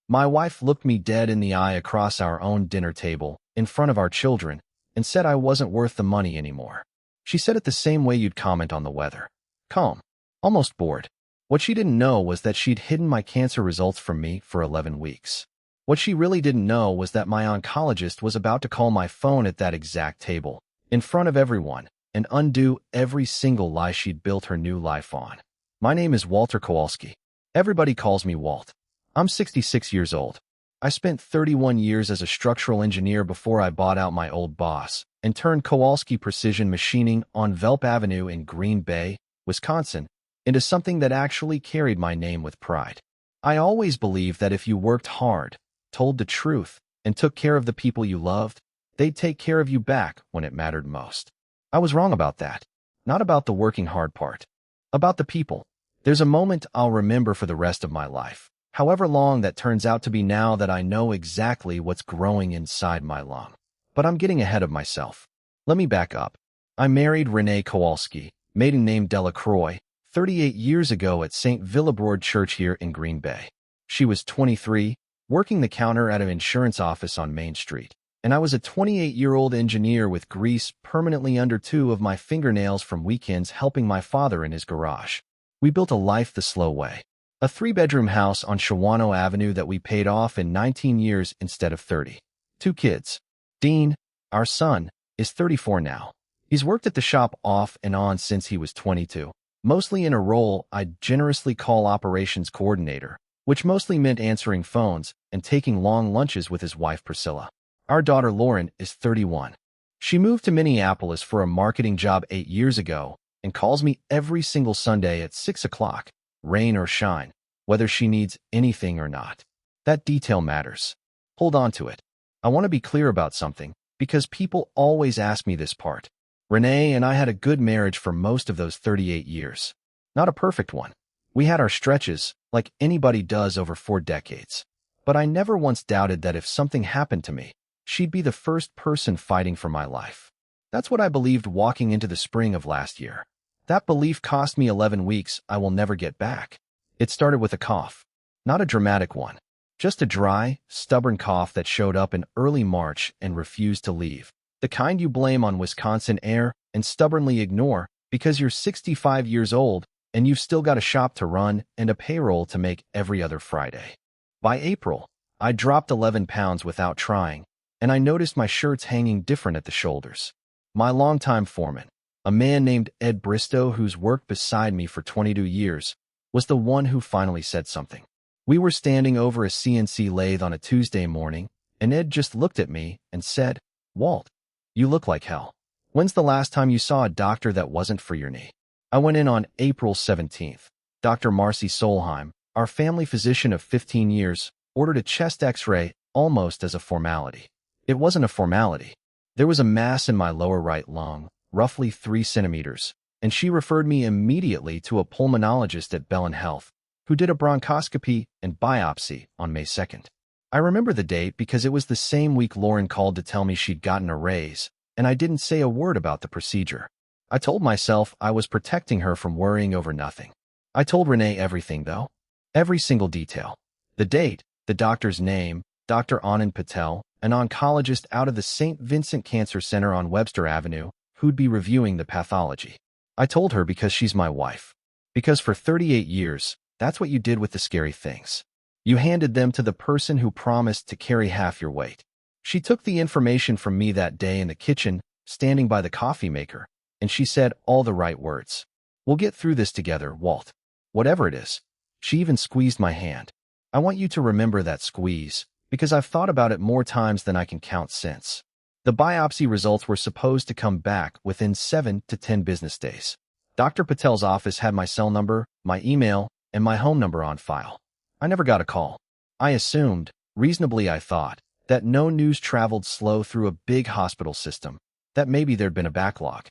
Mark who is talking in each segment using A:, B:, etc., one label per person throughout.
A: My wife looked me dead in the eye across our own dinner table, in front of our children, and said I wasn't worth the money anymore. She said it the same way you'd comment on the weather. Calm. Almost bored. What she didn't know was that she'd hidden my cancer results from me for 11 weeks. What she really didn't know was that my oncologist was about to call my phone at that exact table, in front of everyone, and undo every single lie she'd built her new life on. My name is Walter Kowalski. Everybody calls me Walt. I'm 66 years old. I spent 31 years as a structural engineer before I bought out my old boss and turned Kowalski Precision Machining on Velp Avenue in Green Bay, Wisconsin, into something that actually carried my name with pride. I always believed that if you worked hard, told the truth, and took care of the people you loved, they'd take care of you back when it mattered most. I was wrong about that. Not about the working hard part. About the people. There's a moment I'll remember for the rest of my life, however long that turns out to be now that I know exactly what's growing inside my lung. But I'm getting ahead of myself. Let me back up. I married Renee Kowalski, maiden name Delacroix, 38 years ago at St. Villebroad Church here in Green Bay. She was 23, working the counter at an insurance office on Main Street, and I was a 28-year-old engineer with grease permanently under two of my fingernails from weekends helping my father in his garage. We built a life the slow way. A 3-bedroom house on Shawano Avenue that we paid off in 19 years instead of 30. 2 kids. Dean, our son, is 34 now. He's worked at the shop off and on since he was 22, mostly in a role I'd generously call operations coordinator, which mostly meant answering phones and taking long lunches with his wife Priscilla. Our daughter Lauren is 31. She moved to Minneapolis for a marketing job 8 years ago and calls me every single Sunday at 6 o'clock, rain or shine, whether she needs anything or not. That detail matters. Hold on to it. I want to be clear about something, because people always ask me this part. Renee and I had a good marriage for most of those 38 years. Not a perfect one. We had our stretches, like anybody does over 4 decades. But I never once doubted that if something happened to me, she'd be the first person fighting for my life. That's what I believed walking into the spring of last year. That belief cost me 11 weeks I will never get back. It started with a cough. Not a dramatic one. Just a dry, stubborn cough that showed up in early March and refused to leave. The kind you blame on Wisconsin air and stubbornly ignore because you're 65 years old and you've still got a shop to run and a payroll to make every other Friday. By April, I dropped 11 pounds without trying, and I noticed my shirts hanging different at the shoulders. My longtime foreman, a man named Ed Bristow who's worked beside me for 22 years, was the one who finally said something. We were standing over a CNC lathe on a Tuesday morning, and Ed just looked at me and said, "Walt, you look like hell. When's the last time you saw a doctor that wasn't for your knee?" I went in on April 17th. Dr. Marcy Solheim, our family physician of 15 years, ordered a chest x-ray almost as a formality. It wasn't a formality. There was a mass in my lower right lung, roughly 3 centimeters, and she referred me immediately to a pulmonologist at Bellin Health, who did a bronchoscopy and biopsy on May 2nd. I remember the date because it was the same week Lauren called to tell me she'd gotten a raise, and I didn't say a word about the procedure. I told myself I was protecting her from worrying over nothing. I told Renee everything, though. Every single detail. The date, the doctor's name, Dr. Anand Patel, an oncologist out of the St. Vincent Cancer Center on Webster Avenue, who'd be reviewing the pathology. I told her because she's my wife. Because for 38 years, that's what you did with the scary things. You handed them to the person who promised to carry half your weight. She took the information from me that day in the kitchen, standing by the coffee maker, and she said all the right words. "We'll get through this together, Walt. Whatever it is." She even squeezed my hand. I want you to remember that squeeze, because I've thought about it more times than I can count since. The biopsy results were supposed to come back within 7 to 10 business days. Dr. Patel's office had my cell number, my email, and my home number on file. I never got a call. I assumed, reasonably I thought, that no news traveled slow through a big hospital system, that maybe there'd been a backlog.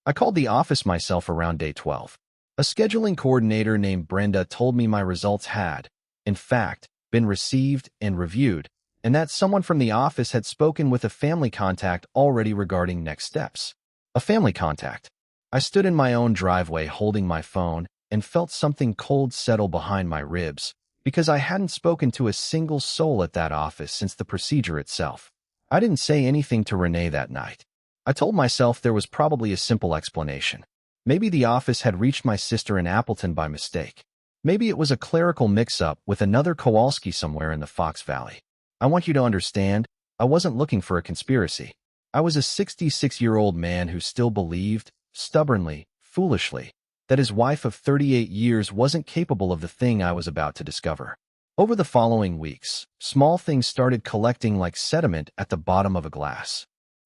A: I called the office myself around day 12. A scheduling coordinator named Brenda told me my results had, in fact, been received and reviewed, and that someone from the office had spoken with a family contact already regarding next steps. A family contact. I stood in my own driveway holding my phone and felt something cold settle behind my ribs, because I hadn't spoken to a single soul at that office since the procedure itself. I didn't say anything to Renee that night. I told myself there was probably a simple explanation. Maybe the office had reached my sister in Appleton by mistake. Maybe it was a clerical mix-up with another Kowalski somewhere in the Fox Valley. I want you to understand, I wasn't looking for a conspiracy. I was a 66-year-old man who still believed, stubbornly, foolishly, that his wife of 38 years wasn't capable of the thing I was about to discover. Over the following weeks, small things started collecting like sediment at the bottom of a glass.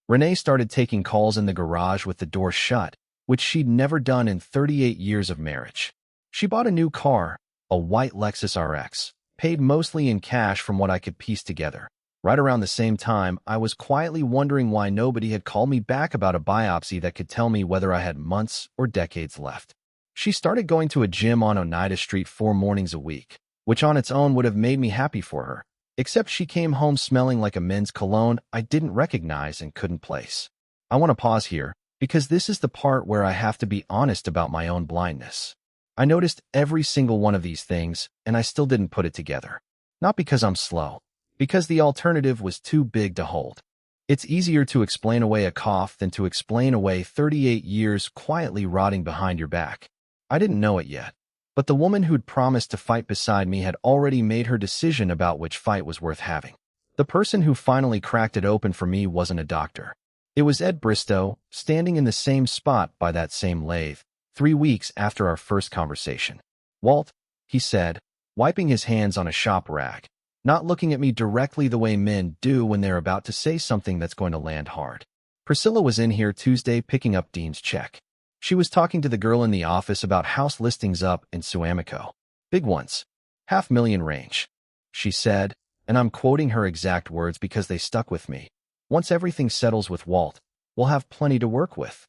A: Renee started taking calls in the garage with the door shut, which she'd never done in 38 years of marriage. She bought a new car, a white Lexus RX, paid mostly in cash from what I could piece together. Right around the same time, I was quietly wondering why nobody had called me back about a biopsy that could tell me whether I had months or decades left. She started going to a gym on Oneida Street 4 mornings a week, which on its own would have made me happy for her, except she came home smelling like a men's cologne I didn't recognize and couldn't place. I want to pause here, because this is the part where I have to be honest about my own blindness. I noticed every single one of these things, and I still didn't put it together. Not because I'm slow, because the alternative was too big to hold. It's easier to explain away a cough than to explain away 38 years quietly rotting behind your back. I didn't know it yet, but the woman who'd promised to fight beside me had already made her decision about which fight was worth having. The person who finally cracked it open for me wasn't a doctor. It was Ed Bristow, standing in the same spot by that same lathe, 3 weeks after our first conversation. "Walt," he said, wiping his hands on a shop rag, not looking at me directly the way men do when they're about to say something that's going to land hard. "Priscilla was in here Tuesday picking up Dean's check. She was talking to the girl in the office about house listings up in Suamico. Big ones. $500,000 range," she said, and I'm quoting her exact words because they stuck with me. "Once everything settles with Walt, we'll have plenty to work with."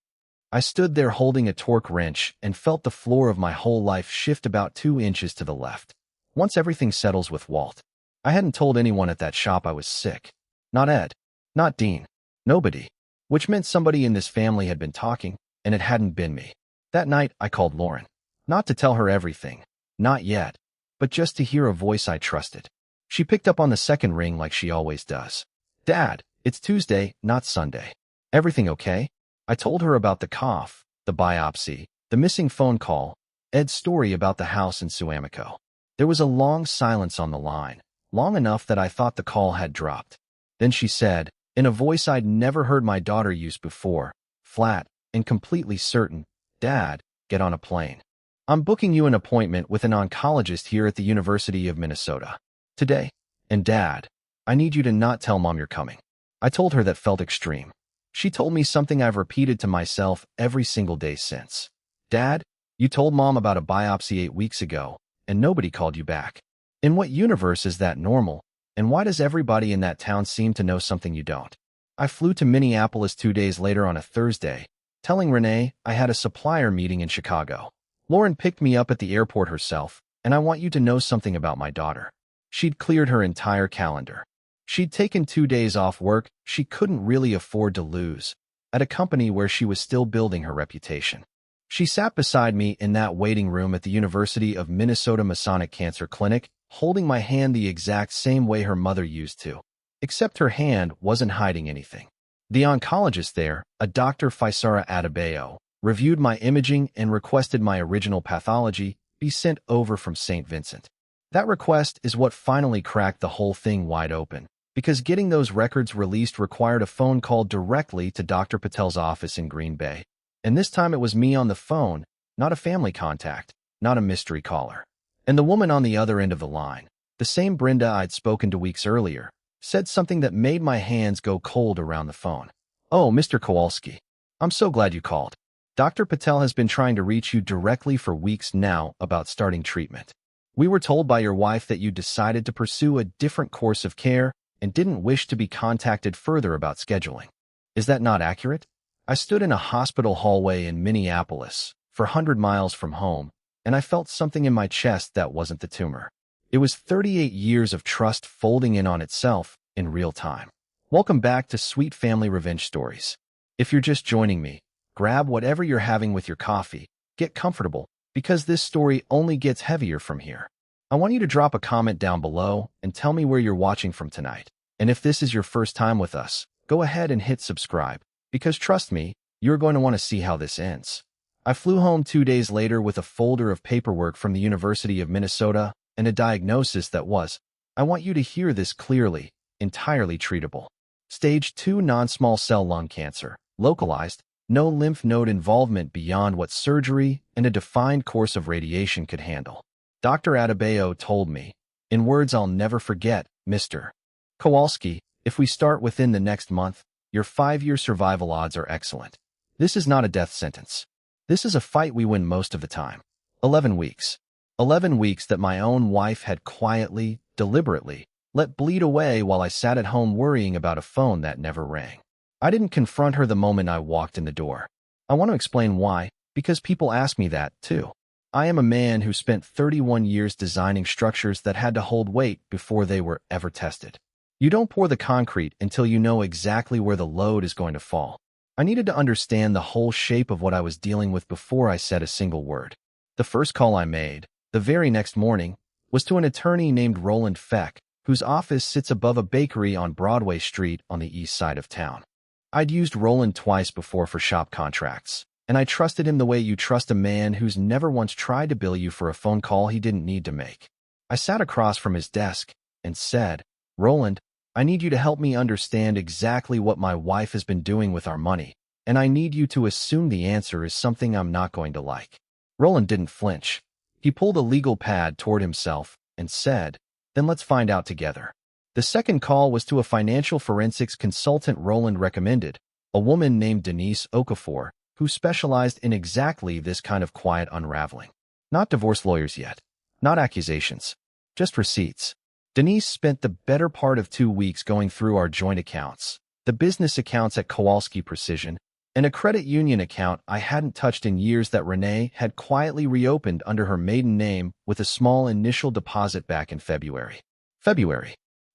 A: I stood there holding a torque wrench and felt the floor of my whole life shift about 2 inches to the left. Once everything settles with Walt. I hadn't told anyone at that shop I was sick. Not Ed. Not Dean. Nobody. Which meant somebody in this family had been talking, and it hadn't been me. That night, I called Lauren. Not to tell her everything. Not yet. But just to hear a voice I trusted. She picked up on the second ring like she always does. "Dad, it's Tuesday, not Sunday. Everything okay?" I told her about the cough, the biopsy, the missing phone call, Ed's story about the house in Suamico. There was a long silence on the line, long enough that I thought the call had dropped. Then she said, in a voice I'd never heard my daughter use before, flat and completely certain, "Dad, get on a plane. I'm booking you an appointment with an oncologist here at the University of Minnesota. Today. And Dad, I need you to not tell Mom you're coming." I told her that felt extreme. She told me something I've repeated to myself every single day since. "Dad, you told Mom about a biopsy 8 weeks ago, and nobody called you back. In what universe is that normal, and why does everybody in that town seem to know something you don't?" I flew to Minneapolis 2 days later on a Thursday, telling Renee I had a supplier meeting in Chicago. Lauren picked me up at the airport herself, and I want you to know something about my daughter. She'd cleared her entire calendar. She'd taken 2 days off work she couldn't really afford to lose, at a company where she was still building her reputation. She sat beside me in that waiting room at the University of Minnesota Masonic Cancer Clinic, holding my hand the exact same way her mother used to, except her hand wasn't hiding anything. The oncologist there, a Dr. Faisara Adebayo, reviewed my imaging and requested my original pathology be sent over from St. Vincent. That request is what finally cracked the whole thing wide open, because getting those records released required a phone call directly to Dr. Patel's office in Green Bay. And this time it was me on the phone, not a family contact, not a mystery caller. And the woman on the other end of the line, the same Brenda I'd spoken to weeks earlier, said something that made my hands go cold around the phone. "Oh, Mr. Kowalski, I'm so glad you called. Dr. Patel has been trying to reach you directly for weeks now about starting treatment. We were told by your wife that you decided to pursue a different course of care and didn't wish to be contacted further about scheduling. Is that not accurate?" I stood in a hospital hallway in Minneapolis, 400 miles from home, and I felt something in my chest that wasn't the tumor. It was 38 years of trust folding in on itself in real time. Welcome back to Sweet Family Revenge Stories. If you're just joining me, grab whatever you're having with your coffee, get comfortable, because this story only gets heavier from here. I want you to drop a comment down below and tell me where you're watching from tonight. And if this is your first time with us, go ahead and hit subscribe, because trust me, you're going to want to see how this ends. I flew home 2 days later with a folder of paperwork from the University of Minnesota and a diagnosis that was, I want you to hear this clearly, entirely treatable. Stage 2 non-small cell lung cancer, localized, no lymph node involvement beyond what surgery and a defined course of radiation could handle. Dr. Adebayo told me, in words I'll never forget, Mr. Kowalski, if we start within the next month, your 5-year survival odds are excellent. This is not a death sentence. This is a fight we win most of the time. 11 weeks. 11 weeks that my own wife had quietly, deliberately, let bleed away while I sat at home worrying about a phone that never rang. I didn't confront her the moment I walked in the door. I want to explain why, because people ask me that, too. I am a man who spent 31 years designing structures that had to hold weight before they were ever tested. You don't pour the concrete until you know exactly where the load is going to fall. I needed to understand the whole shape of what I was dealing with before I said a single word. The first call I made, the very next morning, was to an attorney named Roland Feck, whose office sits above a bakery on Broadway Street on the east side of town. I'd used Roland twice before for shop contracts, and I trusted him the way you trust a man who's never once tried to bill you for a phone call he didn't need to make. I sat across from his desk and said, Roland, I need you to help me understand exactly what my wife has been doing with our money, and I need you to assume the answer is something I'm not going to like. Roland didn't flinch. He pulled a legal pad toward himself and said, then let's find out together. The second call was to a financial forensics consultant Roland recommended, a woman named Denise Okafor, who specialized in exactly this kind of quiet unraveling. Not divorce lawyers yet. Not accusations. Just receipts. Denise spent the better part of 2 weeks going through our joint accounts, the business accounts at Kowalski Precision, and a credit union account I hadn't touched in years that Renee had quietly reopened under her maiden name with a small initial deposit back in February.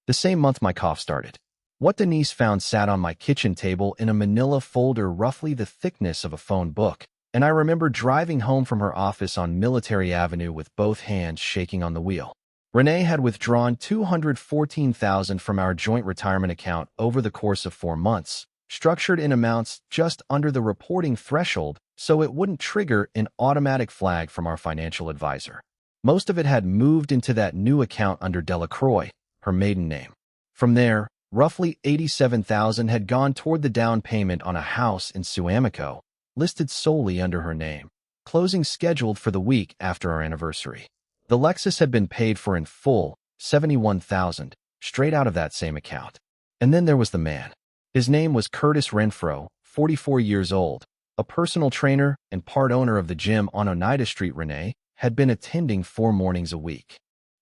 A: The same month my cough started. What Denise found sat on my kitchen table in a manila folder roughly the thickness of a phone book, and I remember driving home from her office on Military Avenue with both hands shaking on the wheel. Renee had withdrawn $214,000 from our joint retirement account over the course of 4 months, structured in amounts just under the reporting threshold so it wouldn't trigger an automatic flag from our financial advisor. Most of it had moved into that new account under Delacroix, her maiden name. From there, roughly $87,000 had gone toward the down payment on a house in Suamico, listed solely under her name, closing scheduled for the week after our anniversary. The Lexus had been paid for in full, $71,000, straight out of that same account. And then there was the man. His name was Curtis Renfro, 44 years old, a personal trainer and part owner of the gym on Oneida Street. Renee had been attending 4 mornings a week.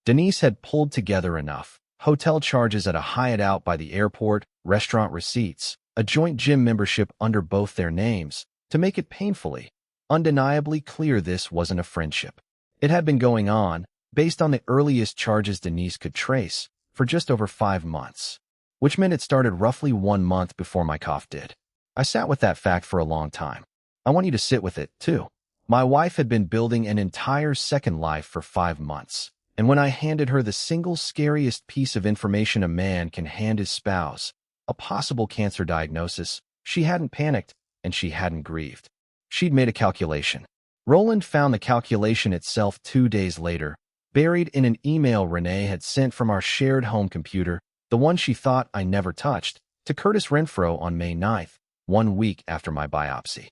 A: Denise had pulled together enough. Hotel charges at a Hyatt out by the airport, restaurant receipts, a joint gym membership under both their names, to make it painfully, undeniably clear this wasn't a friendship. It had been going on, based on the earliest charges Denise could trace, for just over 5 months, which meant it started roughly 1 month before my cough did. I sat with that fact for a long time. I want you to sit with it, too. My wife had been building an entire second life for 5 months. And when I handed her the single scariest piece of information a man can hand his spouse, a possible cancer diagnosis, she hadn't panicked and she hadn't grieved. She'd made a calculation. Roland found the calculation itself 2 days later, buried in an email Renee had sent from our shared home computer, the one she thought I never touched, to Curtis Renfro on May 9th, 1 week after my biopsy.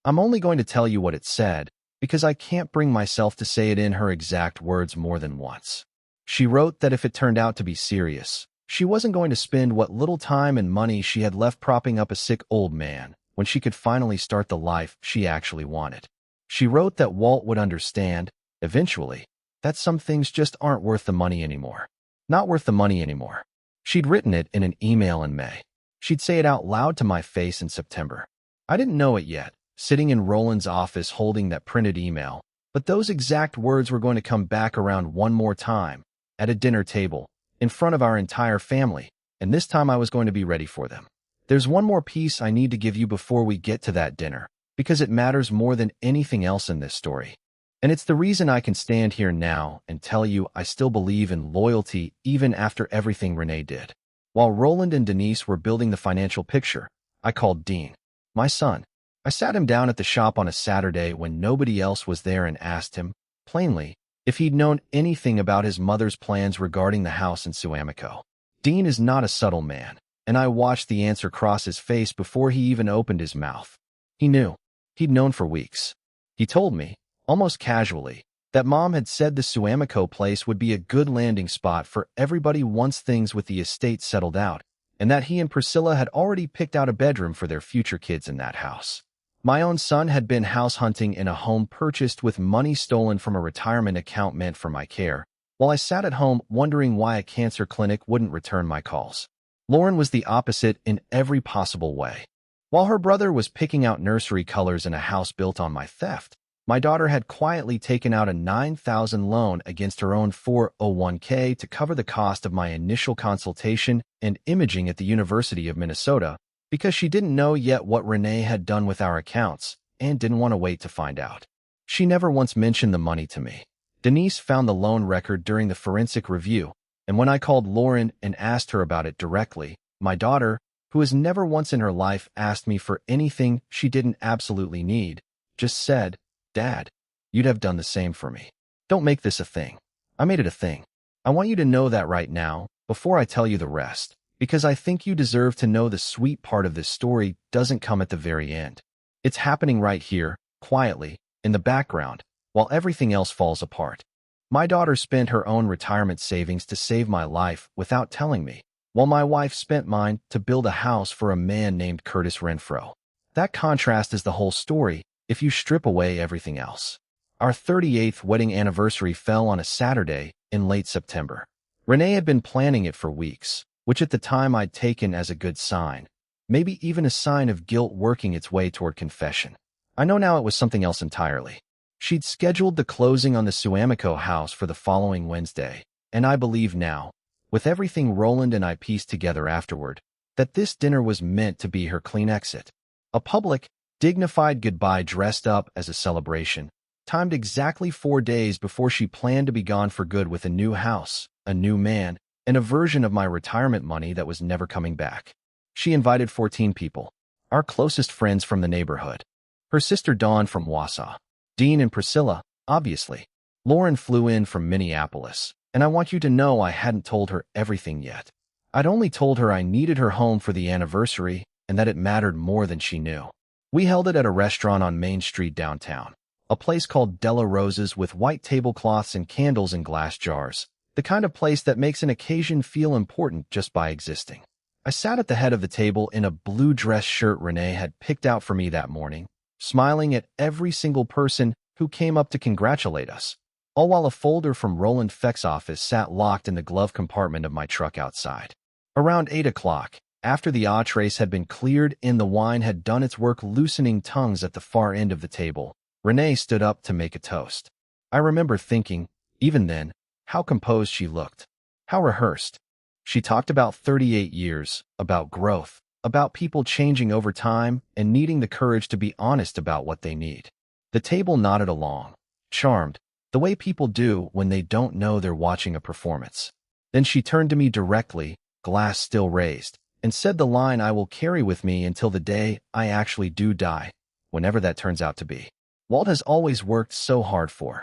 A: I'm only going to tell you what it said, because I can't bring myself to say it in her exact words more than once. She wrote that if it turned out to be serious, she wasn't going to spend what little time and money she had left propping up a sick old man when she could finally start the life she actually wanted. She wrote that Walt would understand, eventually, that some things just aren't worth the money anymore. Not worth the money anymore. She'd written it in an email in May. She'd say it out loud to my face in September. I didn't know it yet, sitting in Roland's office holding that printed email, but those exact words were going to come back around one more time, at a dinner table, in front of our entire family, and this time I was going to be ready for them. There's one more piece I need to give you before we get to that dinner, because it matters more than anything else in this story. And it's the reason I can stand here now and tell you I still believe in loyalty even after everything Renee did. While Roland and Denise were building the financial picture, I called Dean, my son. I sat him down at the shop on a Saturday when nobody else was there and asked him, plainly, if he'd known anything about his mother's plans regarding the house in Suamico. Dean is not a subtle man, and I watched the answer cross his face before he even opened his mouth. He knew. He'd known for weeks. He told me, almost casually, that Mom had said the Suamico place would be a good landing spot for everybody once things with the estate settled out, and that he and Priscilla had already picked out a bedroom for their future kids in that house. My own son had been house hunting in a home purchased with money stolen from a retirement account meant for my care, while I sat at home wondering why a cancer clinic wouldn't return my calls. Lauren was the opposite in every possible way. While her brother was picking out nursery colors in a house built on my theft, my daughter had quietly taken out a $9,000 loan against her own 401k to cover the cost of my initial consultation and imaging at the University of Minnesota because she didn't know yet what Renee had done with our accounts and didn't want to wait to find out. She never once mentioned the money to me. Denise found the loan record during the forensic review, and when I called Lauren and asked her about it directly, my daughter, who has never once in her life asked me for anything she didn't absolutely need, just said, "Dad, you'd have done the same for me. Don't make this a thing." I made it a thing. I want you to know that right now, before I tell you the rest, because I think you deserve to know the sweet part of this story doesn't come at the very end. It's happening right here, quietly, in the background, while everything else falls apart. My daughter spent her own retirement savings to save my life without telling me, while my wife spent mine to build a house for a man named Curtis Renfro. That contrast is the whole story if you strip away everything else. Our 38th wedding anniversary fell on a Saturday in late September. Renee had been planning it for weeks, which at the time I'd taken as a good sign, maybe even a sign of guilt working its way toward confession. I know now it was something else entirely. She'd scheduled the closing on the Suamico house for the following Wednesday, and I believe now, with everything Roland and I pieced together afterward, that this dinner was meant to be her clean exit. A public, dignified goodbye dressed up as a celebration, timed exactly 4 days before she planned to be gone for good with a new house, a new man, and a version of my retirement money that was never coming back. She invited 14 people, our closest friends from the neighborhood. Her sister Dawn from Wausau, Dean and Priscilla, obviously. Lauren flew in from Minneapolis, and I want you to know I hadn't told her everything yet. I'd only told her I needed her home for the anniversary and that it mattered more than she knew. We held it at a restaurant on Main Street downtown, a place called Della Rosa's with white tablecloths and candles in glass jars, the kind of place that makes an occasion feel important just by existing. I sat at the head of the table in a blue dress shirt Renee had picked out for me that morning, smiling at every single person who came up to congratulate us, all while a folder from Roland Feck's office sat locked in the glove compartment of my truck outside. Around 8 o'clock, after the entrees had been cleared and the wine had done its work loosening tongues at the far end of the table, Renee stood up to make a toast. I remember thinking, even then, how composed she looked, how rehearsed. She talked about 38 years, about growth, about people changing over time and needing the courage to be honest about what they need. The table nodded along, charmed, the way people do when they don't know they're watching a performance. Then she turned to me directly, glass still raised, and said the line I will carry with me until the day I actually do die, whenever that turns out to be. Walt has always worked so hard for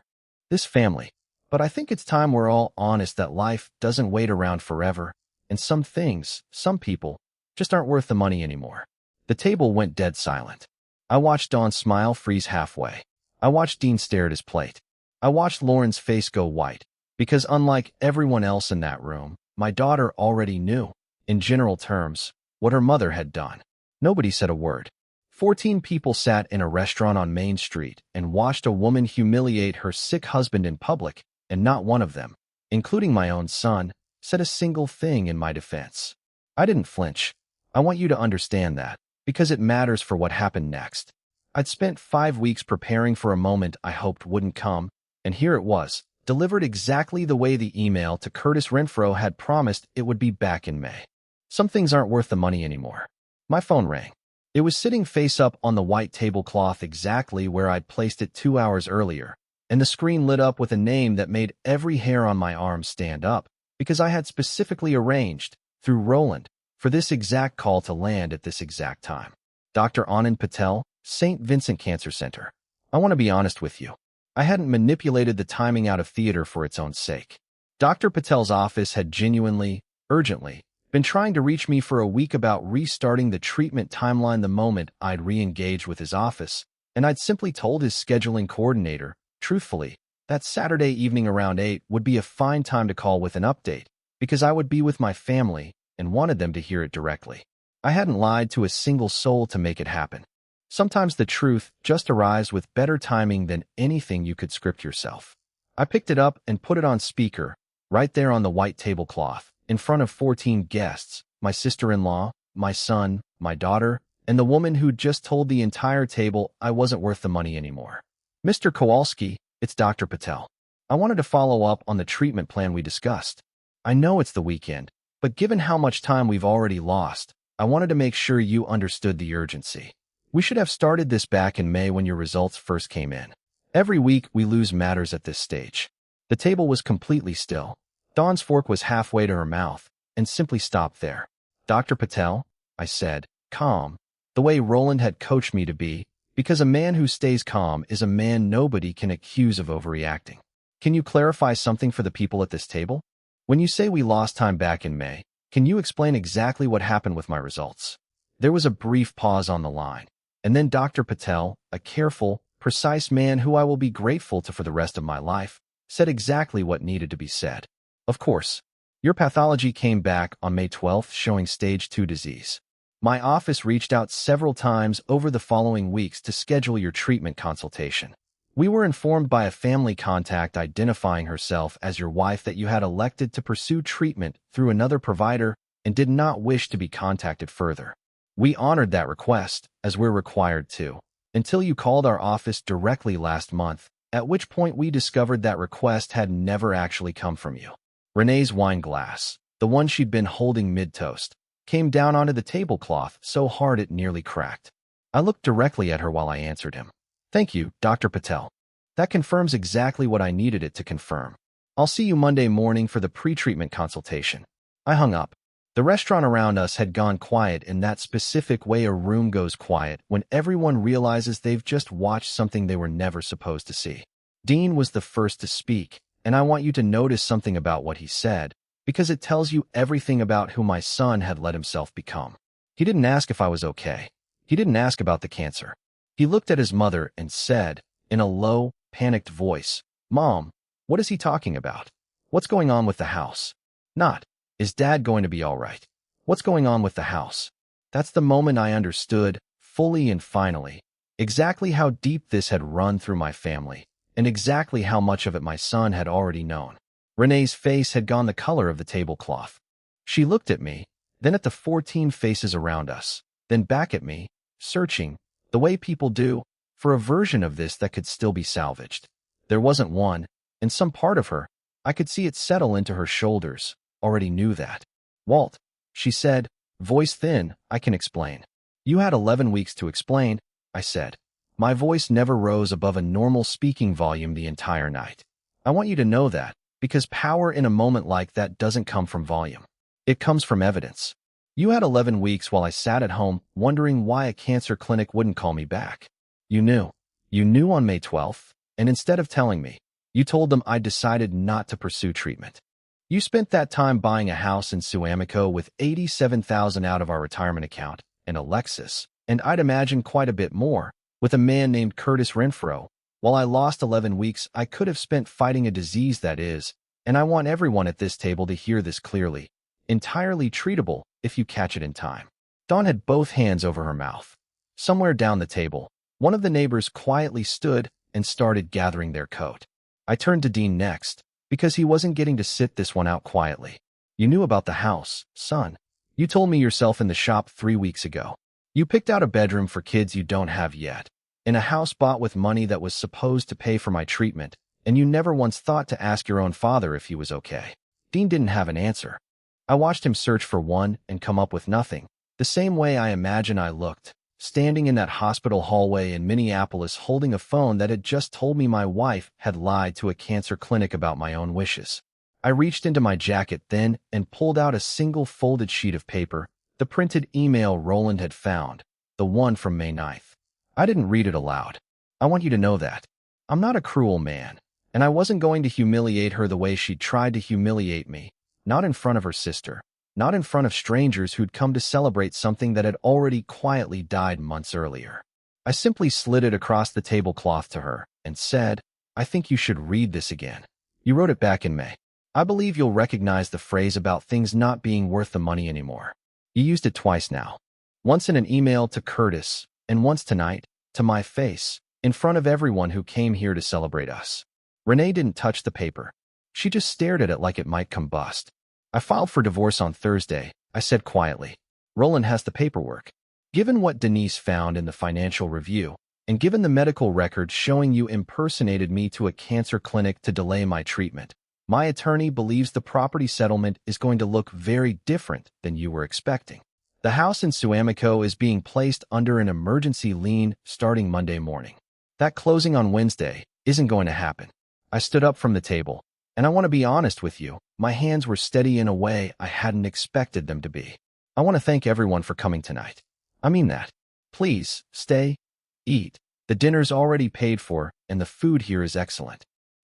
A: this family, but I think it's time we're all honest that life doesn't wait around forever, and some things, some people, just aren't worth the money anymore. The table went dead silent. I watched Dawn's smile freeze halfway. I watched Dean stare at his plate. I watched Lauren's face go white, because unlike everyone else in that room, my daughter already knew, in general terms, what her mother had done. Nobody said a word. 14 people sat in a restaurant on Main Street and watched a woman humiliate her sick husband in public, and not one of them, including my own son, said a single thing in my defense. I didn't flinch. I want you to understand that, because it matters for what happened next. I'd spent 5 weeks preparing for a moment I hoped wouldn't come, and here it was, delivered exactly the way the email to Curtis Renfro had promised it would be back in May. Some things aren't worth the money anymore. My phone rang. It was sitting face up on the white tablecloth exactly where I'd placed it 2 hours earlier, and the screen lit up with a name that made every hair on my arm stand up, because I had specifically arranged, through Roland, for this exact call to land at this exact time. Dr. Anand Patel, St. Vincent Cancer Center. I want to be honest with you. I hadn't manipulated the timing out of theater for its own sake. Dr. Patel's office had genuinely, urgently, been trying to reach me for a week about restarting the treatment timeline the moment I'd re-engaged with his office, and I'd simply told his scheduling coordinator, truthfully, that Saturday evening around 8 would be a fine time to call with an update, because I would be with my family and wanted them to hear it directly. I hadn't lied to a single soul to make it happen. Sometimes the truth just arrives with better timing than anything you could script yourself. I picked it up and put it on speaker, right there on the white tablecloth, in front of 14 guests, my sister-in-law, my son, my daughter, and the woman who'd just told the entire table I wasn't worth the money anymore. Mr. Kowalski, it's Dr. Patel. I wanted to follow up on the treatment plan we discussed. I know it's the weekend, but given how much time we've already lost, I wanted to make sure you understood the urgency. We should have started this back in May when your results first came in. Every week we lose matters at this stage. The table was completely still. Dawn's fork was halfway to her mouth, and simply stopped there. Dr. Patel, I said, calm, the way Roland had coached me to be, because a man who stays calm is a man nobody can accuse of overreacting. Can you clarify something for the people at this table? When you say we lost time back in May, can you explain exactly what happened with my results? There was a brief pause on the line, and then Dr. Patel, a careful, precise man who I will be grateful to for the rest of my life, said exactly what needed to be said. Of course, your pathology came back on May 12th showing stage 2 disease. My office reached out several times over the following weeks to schedule your treatment consultation. We were informed by a family contact identifying herself as your wife that you had elected to pursue treatment through another provider and did not wish to be contacted further. We honored that request, as we're required to, until you called our office directly last month, at which point we discovered that request had never actually come from you. Renee's wine glass, the one she'd been holding mid-toast, came down onto the tablecloth so hard it nearly cracked. I looked directly at her while I answered him. Thank you, Dr. Patel. That confirms exactly what I needed it to confirm. I'll see you Monday morning for the pre-treatment consultation. I hung up. The restaurant around us had gone quiet in that specific way a room goes quiet when everyone realizes they've just watched something they were never supposed to see. Dean was the first to speak, and I want you to notice something about what he said, because it tells you everything about who my son had let himself become. He didn't ask if I was okay. He didn't ask about the cancer. He looked at his mother and said, in a low, panicked voice, "Mom, what is he talking about? What's going on with the house? Not, is Dad going to be all right? What's going on with the house?" That's the moment I understood, fully and finally, exactly how deep this had run through my family, and exactly how much of it my son had already known. Renee's face had gone the color of the tablecloth. She looked at me, then at the 14 faces around us, then back at me, searching, the way people do, for a version of this that could still be salvaged. There wasn't one, and some part of her, I could see it settle into her shoulders, already knew that. "Walt," she said, voice thin, "I can explain." "You had 11 weeks to explain," I said. My voice never rose above a normal speaking volume the entire night. I want you to know that, because power in a moment like that doesn't come from volume. It comes from evidence. You had 11 weeks while I sat at home wondering why a cancer clinic wouldn't call me back. You knew. You knew on May 12th, and instead of telling me, you told them I decided not to pursue treatment. You spent that time buying a house in Suamico with $87,000 out of our retirement account, and a Lexus, and I'd imagine quite a bit more, with a man named Curtis Renfro. While I lost 11 weeks, I could have spent fighting a disease that is, and I want everyone at this table to hear this clearly, entirely treatable if you catch it in time. Dawn had both hands over her mouth. Somewhere down the table, one of the neighbors quietly stood and started gathering their coat. I turned to Dean next, because he wasn't getting to sit this one out quietly. "You knew about the house, son. You told me yourself in the shop 3 weeks ago. You picked out a bedroom for kids you don't have yet, in a house bought with money that was supposed to pay for my treatment, and you never once thought to ask your own father if he was okay." Dean didn't have an answer. I watched him search for one and come up with nothing, the same way I imagine I looked, standing in that hospital hallway in Minneapolis holding a phone that had just told me my wife had lied to a cancer clinic about my own wishes. I reached into my jacket then and pulled out a single folded sheet of paper, the printed email Roland had found, the one from May 9th. I didn't read it aloud. I want you to know that. I'm not a cruel man, and I wasn't going to humiliate her the way she'd tried to humiliate me, not in front of her sister, not in front of strangers who'd come to celebrate something that had already quietly died months earlier. I simply slid it across the tablecloth to her and said, I think you should read this again. You wrote it back in May. I believe you'll recognize the phrase about things not being worth the money anymore. You used it twice now. Once in an email to Curtis, and once tonight, to my face, in front of everyone who came here to celebrate us. Renee didn't touch the paper. She just stared at it like it might combust. I filed for divorce on Thursday, I said quietly. Roland has the paperwork. Given what Denise found in the financial review, and given the medical records showing you impersonated me to a cancer clinic to delay my treatment, my attorney believes the property settlement is going to look very different than you were expecting. The house in Suamico is being placed under an emergency lien starting Monday morning. That closing on Wednesday isn't going to happen. I stood up from the table, and I want to be honest with you, my hands were steady in a way I hadn't expected them to be. I want to thank everyone for coming tonight. I mean that. Please, stay, eat. The dinner's already paid for, and the food here is excellent.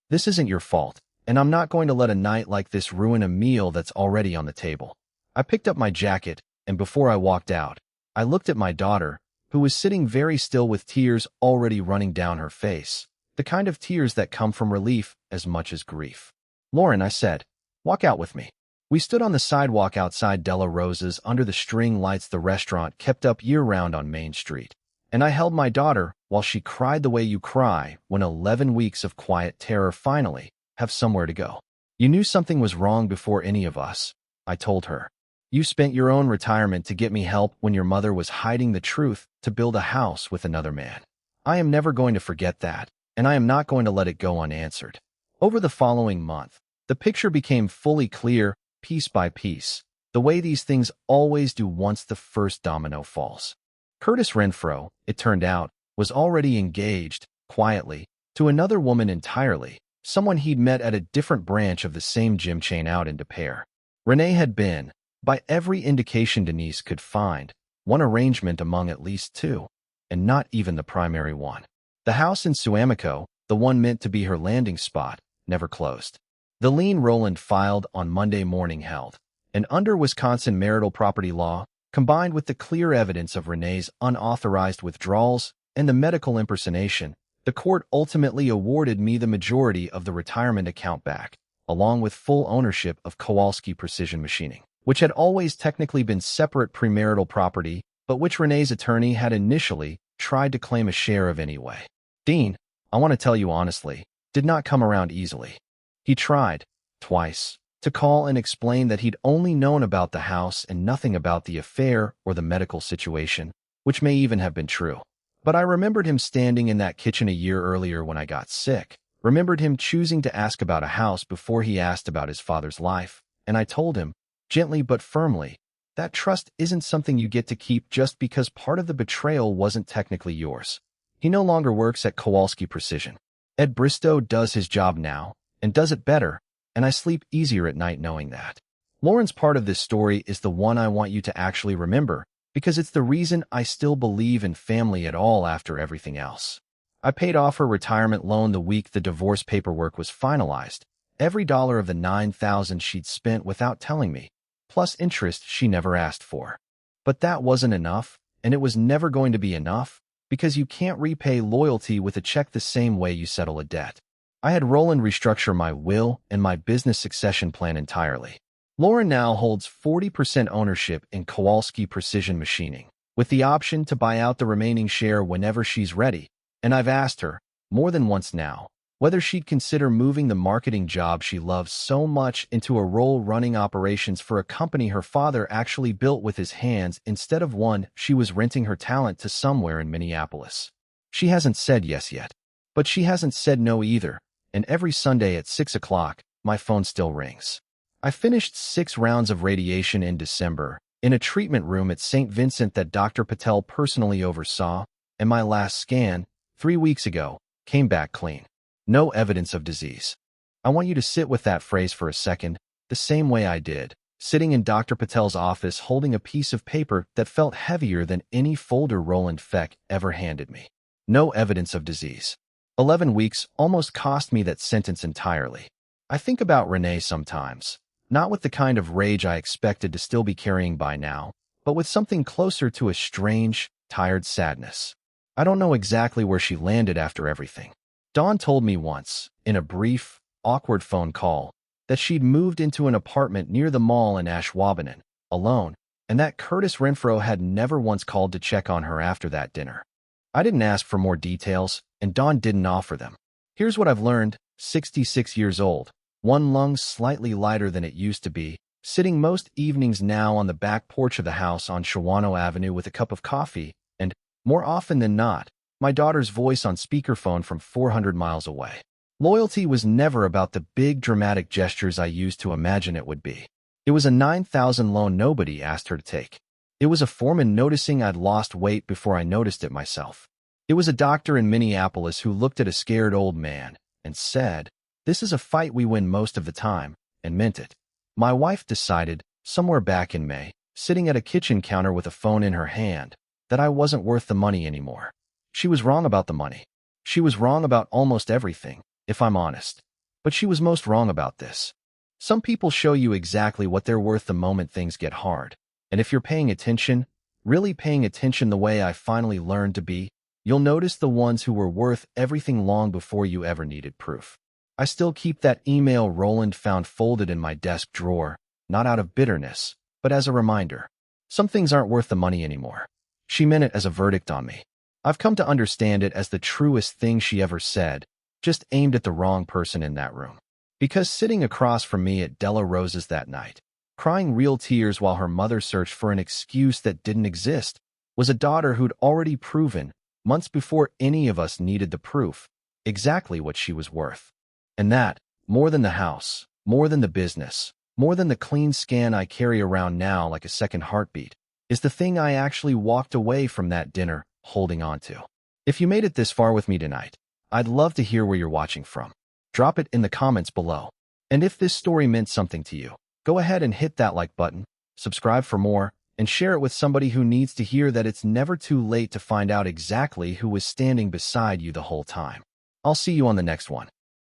A: This isn't your fault, and I'm not going to let a night like this ruin a meal that's already on the table. I picked up my jacket, and before I walked out, I looked at my daughter, who was sitting very still with tears already running down her face, the kind of tears that come from relief as much as grief. Lauren, I said, walk out with me. We stood on the sidewalk outside Della Rosa's under the string lights the restaurant kept up year-round on Main Street, and I held my daughter while she cried the way you cry when 11 weeks of quiet terror finally have somewhere to go. You knew something was wrong before any of us, I told her. You spent your own retirement to get me help when your mother was hiding the truth to build a house with another man. I am never going to forget that, and I am not going to let it go unanswered. Over the following month, the picture became fully clear, piece by piece, the way these things always do once the first domino falls. Curtis Renfro, it turned out, was already engaged, quietly, to another woman entirely, someone he'd met at a different branch of the same gym chain out in Des Peres. Renee had been, by every indication Denise could find, one arrangement among at least two, and not even the primary one. The house in Suamico, the one meant to be her landing spot, never closed. The lien Roland filed on Monday morning held, and under Wisconsin marital property law, combined with the clear evidence of Renee's unauthorized withdrawals and the medical impersonation, the court ultimately awarded me the majority of the retirement account back, along with full ownership of Kowalski Precision Machining, which had always technically been separate premarital property, but which Renee's attorney had initially tried to claim a share of anyway. Dean, I want to tell you honestly, did not come around easily. He tried, twice, to call and explain that he'd only known about the house and nothing about the affair or the medical situation, which may even have been true. But I remembered him standing in that kitchen a year earlier when I got sick, remembered him choosing to ask about a house before he asked about his father's life, and I told him, gently but firmly, that trust isn't something you get to keep just because part of the betrayal wasn't technically yours. He no longer works at Kowalski Precision. Ed Bristow does his job now, and does it better, and I sleep easier at night knowing that. Lauren's part of this story is the one I want you to actually remember, because it's the reason I still believe in family at all after everything else. I paid off her retirement loan the week the divorce paperwork was finalized, every dollar of the $9,000 she'd spent without telling me, plus interest she never asked for. But that wasn't enough, and it was never going to be enough, because you can't repay loyalty with a check the same way you settle a debt. I had Roland restructure my will and my business succession plan entirely. Lauren now holds 40% ownership in Kowalski Precision Machining, with the option to buy out the remaining share whenever she's ready, and I've asked her, more than once now, whether she'd consider moving the marketing job she loves so much into a role running operations for a company her father actually built with his hands instead of one she was renting her talent to somewhere in Minneapolis. She hasn't said yes yet, but she hasn't said no either, and every Sunday at 6 o'clock, my phone still rings. I finished 6 rounds of radiation in December, in a treatment room at St. Vincent that Dr. Patel personally oversaw, and my last scan, 3 weeks ago, came back clean. No evidence of disease. I want you to sit with that phrase for a second, the same way I did, sitting in Dr. Patel's office holding a piece of paper that felt heavier than any folder Roland Feck ever handed me. No evidence of disease. 11 weeks almost cost me that sentence entirely. I think about Renee sometimes, not with the kind of rage I expected to still be carrying by now, but with something closer to a strange, tired sadness. I don't know exactly where she landed after everything. Dawn told me once, in a brief, awkward phone call, that she'd moved into an apartment near the mall in Ashwaubenon, alone, and that Curtis Renfro had never once called to check on her after that dinner. I didn't ask for more details, and Dawn didn't offer them. Here's what I've learned, 66 years old, one lung slightly lighter than it used to be, sitting most evenings now on the back porch of the house on Shawano Avenue with a cup of coffee, and, more often than not, my daughter's voice on speakerphone from 400 miles away. Loyalty was never about the big dramatic gestures I used to imagine it would be. It was a $9,000 loan nobody asked her to take. It was a foreman noticing I'd lost weight before I noticed it myself. It was a doctor in Minneapolis who looked at a scared old man and said, "This is a fight we win most of the time," and meant it. My wife decided, somewhere back in May, sitting at a kitchen counter with a phone in her hand, that I wasn't worth the money anymore. She was wrong about the money. She was wrong about almost everything, if I'm honest. But she was most wrong about this. Some people show you exactly what they're worth the moment things get hard. And if you're paying attention, really paying attention the way I finally learned to be, you'll notice the ones who were worth everything long before you ever needed proof. I still keep that email Roland found folded in my desk drawer, not out of bitterness, but as a reminder. Some things aren't worth the money anymore. She meant it as a verdict on me. I've come to understand it as the truest thing she ever said, just aimed at the wrong person in that room. Because sitting across from me at Della Rosa's that night, crying real tears while her mother searched for an excuse that didn't exist, was a daughter who'd already proven, months before any of us needed the proof, exactly what she was worth. And that, more than the house, more than the business, more than the clean scan I carry around now like a second heartbeat, is the thing I actually walked away from that dinner holding on to. If you made it this far with me tonight, I'd love to hear where you're watching from. Drop it in the comments below. And if this story meant something to you, go ahead and hit that like button, subscribe for more, and share it with somebody who needs to hear that it's never too late to find out exactly who was standing beside you the whole time. I'll see you on the next one.